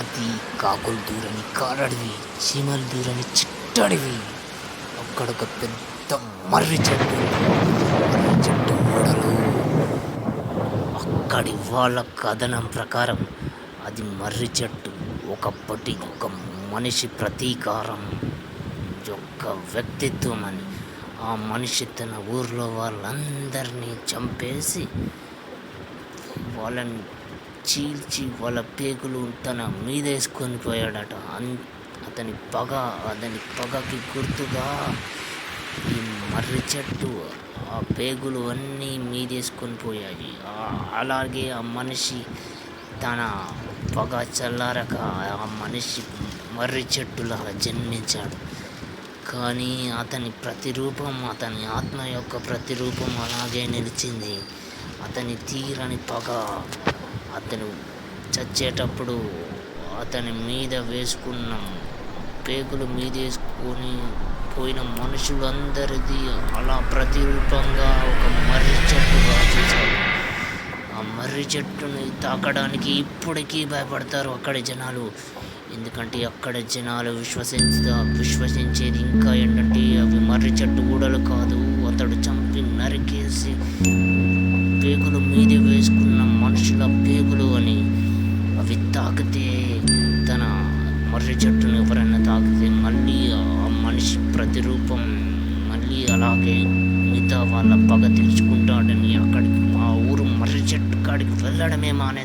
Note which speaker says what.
Speaker 1: అది కాకులు దూరని కారడివి, చీమలు దూరని చిట్టడివి. అక్కడొక పెద్ద మర్రి చెట్టు, మర్రి చెట్టు ఓడలు. అక్కడి వాళ్ళ కథనం ప్రకారం అది మర్రి చెట్టు ఒకప్పటి ఒక మనిషి ప్రతీకారం యొక్క వ్యక్తిత్వం అని. ఆ మనిషి తన ఊర్లో వాళ్ళందరినీ చంపేసి వాళ్ళని చీల్చి వాళ్ళ పేగులు తన మీదేసుకొని పోయాడట. అతని పగకి గుర్తుగా ఈ మర్రి చెట్టు ఆ పేగులు అన్నీ మీదేసుకొని పోయాయి. అలాగే ఆ మనిషి తన పగ చల్లారక ఆ మనిషి మర్రి చెట్టులాగా జన్మించాడు. కానీ అతని ప్రతిరూపం, అతని ఆత్మ యొక్క ప్రతిరూపం అలాగే నిలిచింది. అతని తీరని పగ, అతను చచ్చేటప్పుడు అతని మీద వేసుకున్న పేగులు మీదేసుకొని పోయిన మనుషులందరిది అలా ప్రతిరూపంగా ఒక మర్రి చెట్టుగా చూశాడు. ఆ మర్రి చెట్టుని తాకడానికి ఇప్పటికీ భయపడతారు అక్కడి జనాలు. ఎందుకంటే అక్కడ జనాలు విశ్వసించేది ఇంకా ఏంటంటే అవి మర్రి చెట్టు ఊడలు కాదు, అతడు చంపి నరికేసి పేగులు మీద వేసుకున్న మనుషుల పేగులు అని. అవి తాకితే తన మర్రి చెట్టును ఎవరైనా తాకితే మళ్ళీ ఆ మనిషి ప్రతిరూపం మళ్ళీ అలాగే మిగతా వాళ్ళ పగ తీర్చుకుంటాడని అక్కడికి మా ఊరు మర్రి చెట్టు కాడికి వెళ్ళడమే మానేసి